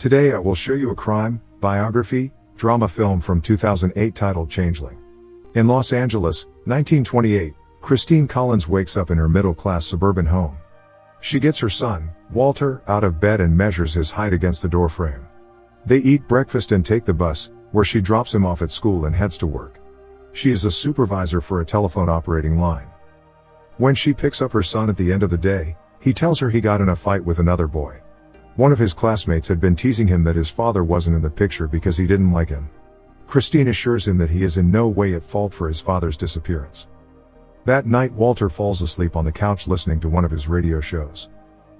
Today I will show you a crime, biography, drama film from 2008 titled Changeling. In Los Angeles, 1928, Christine Collins wakes up in her middle-class suburban home. She gets her son, Walter, out of bed and measures his height against a door frame. They eat breakfast and take the bus, where she drops him off at school and heads to work. She is a supervisor for a telephone operating line. When she picks up her son at the end of the day, he tells her he got in a fight with another boy. One of his classmates had been teasing him that his father wasn't in the picture because he didn't like him. Christine assures him that he is in no way at fault for his father's disappearance. That night Walter falls asleep on the couch listening to one of his radio shows.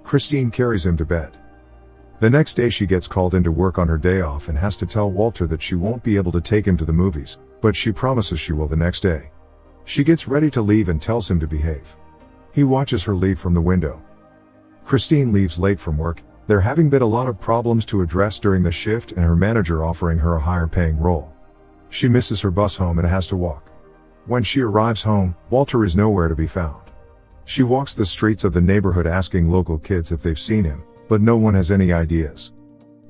Christine carries him to bed. The next day she gets called into work on her day off and has to tell Walter that she won't be able to take him to the movies, but she promises she will the next day. She gets ready to leave and tells him to behave. He watches her leave from the window. Christine leaves late from work, there having been a lot of problems to address during the shift and her manager offering her a higher paying role. She misses her bus home and has to walk. When she arrives home, Walter is nowhere to be found. She walks the streets of the neighborhood asking local kids if they've seen him, but no one has any ideas.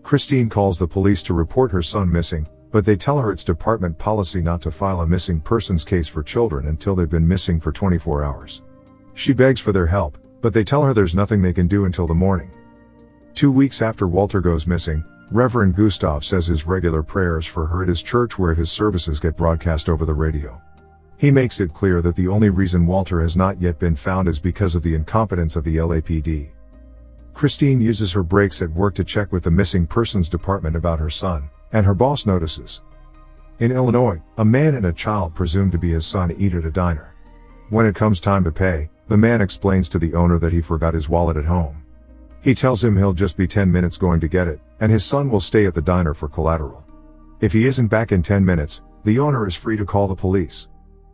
Christine calls the police to report her son missing, but they tell her it's department policy not to file a missing persons case for children until they've been missing for 24 hours. She begs for their help, but they tell her there's nothing they can do until the morning. 2 weeks after Walter goes missing, Reverend Gustav says his regular prayers for her at his church where his services get broadcast over the radio. He makes it clear that the only reason Walter has not yet been found is because of the incompetence of the L.A.P.D. Christine uses her breaks at work to check with the missing persons department about her son, and her boss notices. In Illinois, a man and a child presumed to be his son eat at a diner. When it comes time to pay, the man explains to the owner that he forgot his wallet at home. He tells him he'll just be 10 minutes going to get it, and his son will stay at the diner for collateral. If he isn't back in 10 minutes, the owner is free to call the police.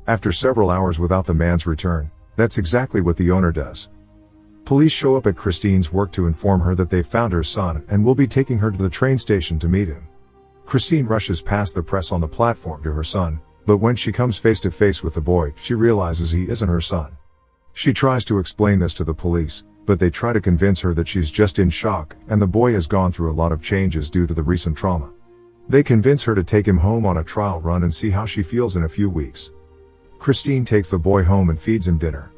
After several hours without the man's return, that's exactly what the owner does. Police show up at Christine's work to inform her that they've found her son and will be taking her to the train station to meet him. Christine rushes past the press on the platform to her son, but when she comes face to face with the boy, she realizes he isn't her son. She tries to explain this to the police, but they try to convince her that she's just in shock and the boy has gone through a lot of changes due to the recent trauma. They convince her to take him home on a trial run and see how she feels in a few weeks. Christine takes the boy home and feeds him dinner.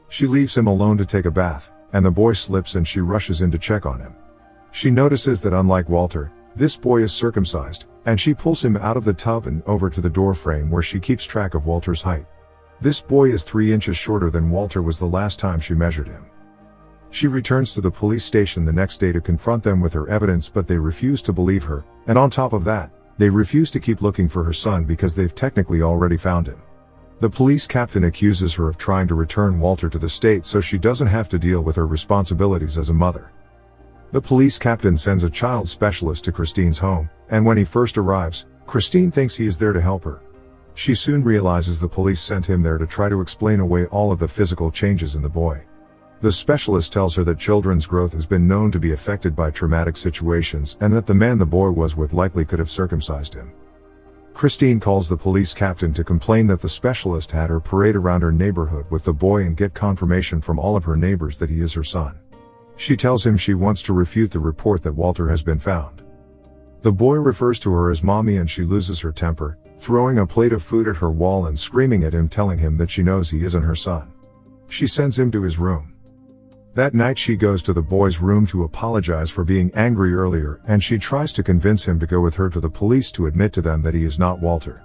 She leaves him alone to take a bath, and the boy slips and she rushes in to check on him. She notices that unlike Walter, this boy is circumcised, and she pulls him out of the tub and over to the door frame where she keeps track of Walter's height. This boy is 3 inches shorter than Walter was the last time she measured him. She returns to the police station the next day to confront them with her evidence, but they refuse to believe her, and on top of that, they refuse to keep looking for her son because they've technically already found him. The police captain accuses her of trying to return Walter to the state so she doesn't have to deal with her responsibilities as a mother. The police captain sends a child specialist to Christine's home, and when he first arrives, Christine thinks he is there to help her. She soon realizes the police sent him there to try to explain away all of the physical changes in the boy. The specialist tells her that children's growth has been known to be affected by traumatic situations and that the man the boy was with likely could have circumcised him. Christine calls the police captain to complain that the specialist had her parade around her neighborhood with the boy and get confirmation from all of her neighbors that he is her son. She tells him she wants to refute the report that Walter has been found. The boy refers to her as mommy and she loses her temper, throwing a plate of food at her wall and screaming at him, telling him that she knows he isn't her son. She sends him to his room. That night she goes to the boy's room to apologize for being angry earlier, and she tries to convince him to go with her to the police to admit to them that he is not Walter.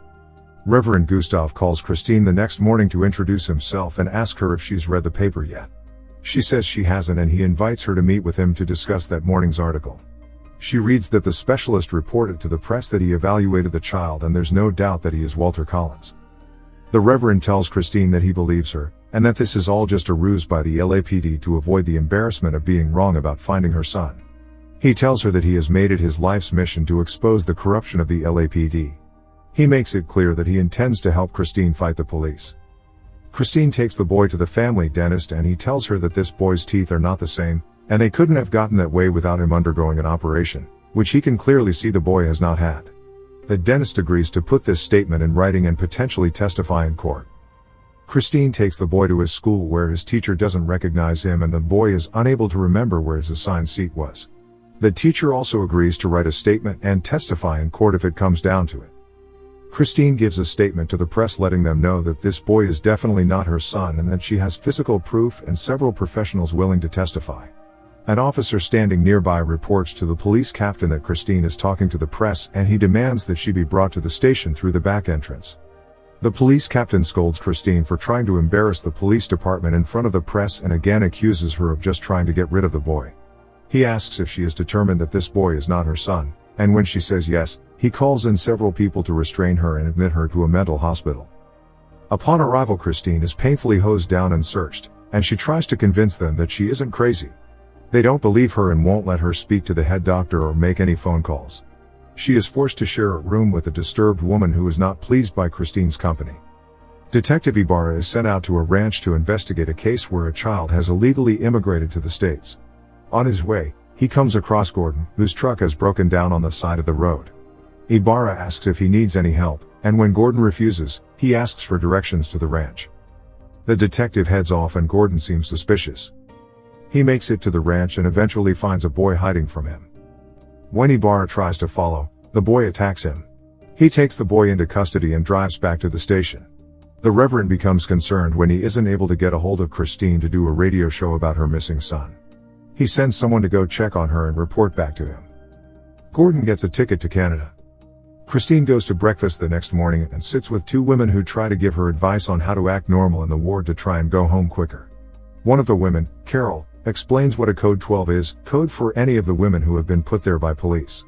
Reverend Gustav calls Christine the next morning to introduce himself and ask her if she's read the paper yet. She says she hasn't, and he invites her to meet with him to discuss that morning's article. She reads that the specialist reported to the press that he evaluated the child and there's no doubt that he is Walter Collins. The Reverend tells Christine that he believes her, and that this is all just a ruse by the L.A.P.D. to avoid the embarrassment of being wrong about finding her son. He tells her that he has made it his life's mission to expose the corruption of the L.A.P.D. He makes it clear that he intends to help Christine fight the police. Christine takes the boy to the family dentist and he tells her that this boy's teeth are not the same, and they couldn't have gotten that way without him undergoing an operation, which he can clearly see the boy has not had. The dentist agrees to put this statement in writing and potentially testify in court. Christine takes the boy to his school where his teacher doesn't recognize him and the boy is unable to remember where his assigned seat was. The teacher also agrees to write a statement and testify in court if it comes down to it. Christine gives a statement to the press letting them know that this boy is definitely not her son and that she has physical proof and several professionals willing to testify. An officer standing nearby reports to the police captain that Christine is talking to the press and he demands that she be brought to the station through the back entrance. The police captain scolds Christine for trying to embarrass the police department in front of the press and again accuses her of just trying to get rid of the boy. He asks if she is determined that this boy is not her son, and when she says yes, he calls in several people to restrain her and admit her to a mental hospital. Upon arrival, Christine is painfully hosed down and searched, and she tries to convince them that she isn't crazy. They don't believe her and won't let her speak to the head doctor or make any phone calls. She is forced to share a room with a disturbed woman who is not pleased by Christine's company. Detective Ibarra is sent out to a ranch to investigate a case where a child has illegally immigrated to the States. On his way, he comes across Gordon, whose truck has broken down on the side of the road. Ibarra asks if he needs any help, and when Gordon refuses, he asks for directions to the ranch. The detective heads off and Gordon seems suspicious. He makes it to the ranch and eventually finds a boy hiding from him. When Ibarra tries to follow, the boy attacks him. He takes the boy into custody and drives back to the station. The Reverend becomes concerned when he isn't able to get a hold of Christine to do a radio show about her missing son. He sends someone to go check on her and report back to him. Gordon gets a ticket to Canada. Christine goes to breakfast the next morning and sits with two women who try to give her advice on how to act normal in the ward to try and go home quicker. One of the women, Carol, explains what a Code 12 is, code for any of the women who have been put there by police.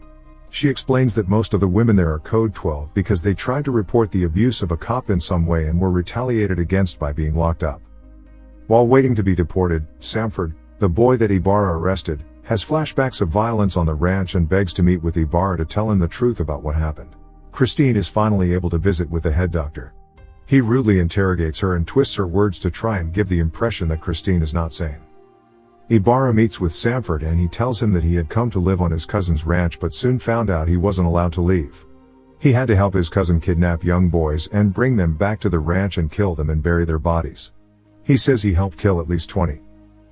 She explains that most of the women there are Code 12 because they tried to report the abuse of a cop in some way and were retaliated against by being locked up. While waiting to be deported, Samford, the boy that Ibarra arrested, has flashbacks of violence on the ranch and begs to meet with Ibarra to tell him the truth about what happened. Christine is finally able to visit with the head doctor. He rudely interrogates her and twists her words to try and give the impression that Christine is not sane. Ibarra meets with Samford and he tells him that he had come to live on his cousin's ranch but soon found out he wasn't allowed to leave. He had to help his cousin kidnap young boys and bring them back to the ranch and kill them and bury their bodies. He says he helped kill at least 20.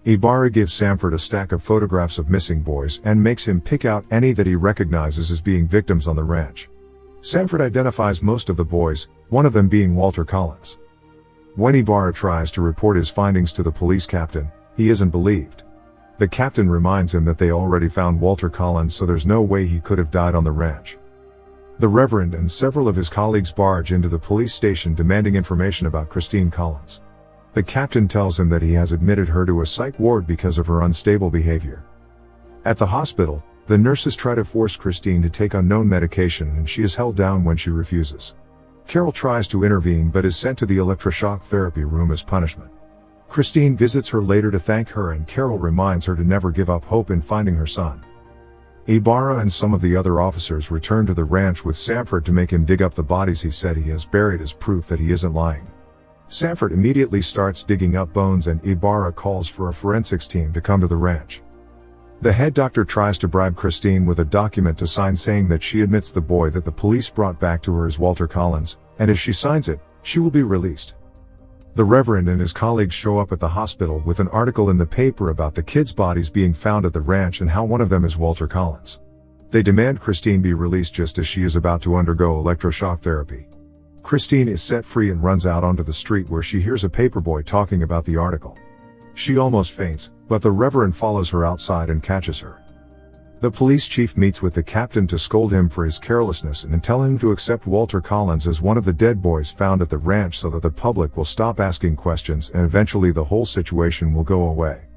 Ibarra gives Samford a stack of photographs of missing boys and makes him pick out any that he recognizes as being victims on the ranch. Samford identifies most of the boys, one of them being Walter Collins. When Ibarra tries to report his findings to the police captain, he isn't believed. The captain reminds him that they already found Walter Collins, so there's no way he could have died on the ranch. The Reverend and several of his colleagues barge into the police station demanding information about Christine Collins. The captain tells him that he has admitted her to a psych ward because of her unstable behavior. At the hospital, the nurses try to force Christine to take unknown medication and she is held down when she refuses. Carol tries to intervene but is sent to the electroshock therapy room as punishment. Christine visits her later to thank her and Carol reminds her to never give up hope in finding her son. Ibarra and some of the other officers return to the ranch with Samford to make him dig up the bodies he said he has buried as proof that he isn't lying. Samford immediately starts digging up bones and Ibarra calls for a forensics team to come to the ranch. The head doctor tries to bribe Christine with a document to sign saying that she admits the boy that the police brought back to her is Walter Collins, and if she signs it, she will be released. The Reverend and his colleagues show up at the hospital with an article in the paper about the kids' bodies being found at the ranch and how one of them is Walter Collins. They demand Christine be released just as she is about to undergo electroshock therapy. Christine is set free and runs out onto the street where she hears a paperboy talking about the article. She almost faints, but the Reverend follows her outside and catches her. The police chief meets with the captain to scold him for his carelessness and tell him to accept Walter Collins as one of the dead boys found at the ranch so that the public will stop asking questions and eventually the whole situation will go away.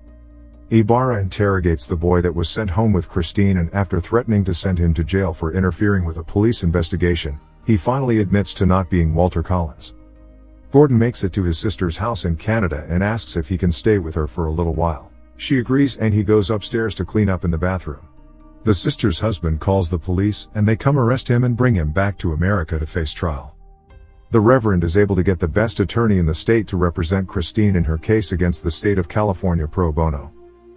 Ibarra interrogates the boy that was sent home with Christine and after threatening to send him to jail for interfering with a police investigation, he finally admits to not being Walter Collins. Gordon makes it to his sister's house in Canada and asks if he can stay with her for a little while. She agrees and he goes upstairs to clean up in the bathroom. The sister's husband calls the police and they come arrest him and bring him back to America to face trial. The Reverend is able to get the best attorney in the state to represent Christine in her case against the state of California pro bono.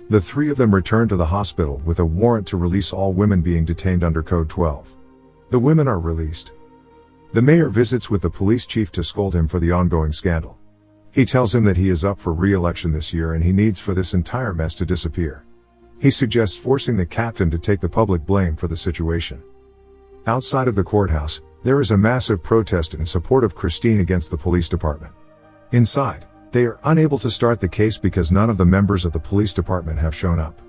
The three of them return to the hospital with a warrant to release all women being detained under Code 12. The women are released. The mayor visits with the police chief to scold him for the ongoing scandal. He tells him that he is up for re-election this year and he needs for this entire mess to disappear. He suggests forcing the captain to take the public blame for the situation. Outside of the courthouse, there is a massive protest in support of Christine against the police department. Inside, they are unable to start the case because none of the members of the police department have shown up.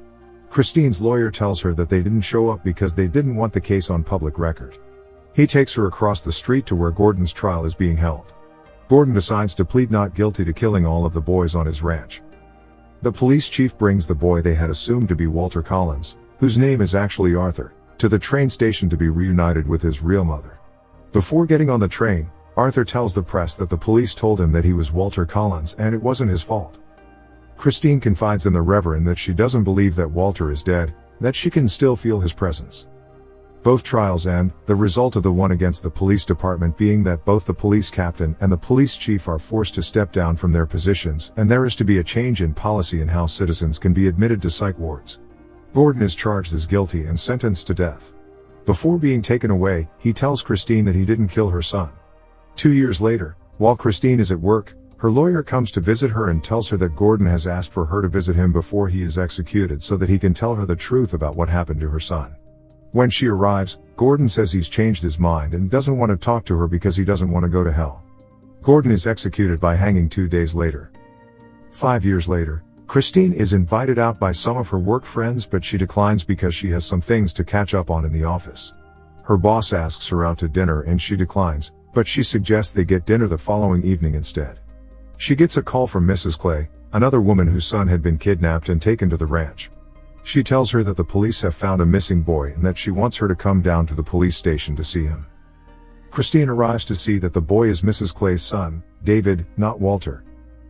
Christine's lawyer tells her that they didn't show up because they didn't want the case on public record. He takes her across the street to where Gordon's trial is being held. Gordon decides to plead not guilty to killing all of the boys on his ranch. The police chief brings the boy they had assumed to be Walter Collins, whose name is actually Arthur, to the train station to be reunited with his real mother. Before getting on the train, Arthur tells the press that the police told him that he was Walter Collins and it wasn't his fault. Christine confides in the Reverend that she doesn't believe that Walter is dead, that she can still feel his presence. Both trials end, the result of the one against the police department being that both the police captain and the police chief are forced to step down from their positions, and there is to be a change in policy in how citizens can be admitted to psych wards. Gordon is charged as guilty and sentenced to death. Before being taken away, he tells Christine that he didn't kill her son. 2 years later, while Christine is at work, her lawyer comes to visit her and tells her that Gordon has asked for her to visit him before he is executed so that he can tell her the truth about what happened to her son. When she arrives, Gordon says he's changed his mind and doesn't want to talk to her because he doesn't want to go to hell. Gordon is executed by hanging 2 days later. 5 years later, Christine is invited out by some of her work friends, but she declines because she has some things to catch up on in the office. Her boss asks her out to dinner and she declines, but she suggests they get dinner the following evening instead. She gets a call from Mrs. Clay, another woman whose son had been kidnapped and taken to the ranch. She tells her that the police have found a missing boy and that she wants her to come down to the police station to see him. Christine arrives to see that the boy is Mrs. Clay's son, David, not Walter.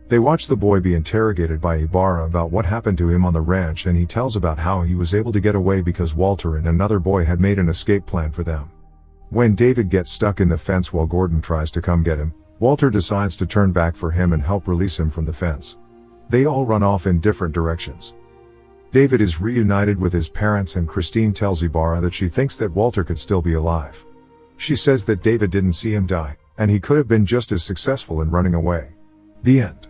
They watch the boy be interrogated by Ibarra about what happened to him on the ranch, and he tells about how he was able to get away because Walter and another boy had made an escape plan for them. When David gets stuck in the fence while Gordon tries to come get him, Walter decides to turn back for him and help release him from the fence. They all run off in different directions. David is reunited with his parents and Christine tells Ibarra that she thinks that Walter could still be alive. She says that David didn't see him die, and he could have been just as successful in running away. The end.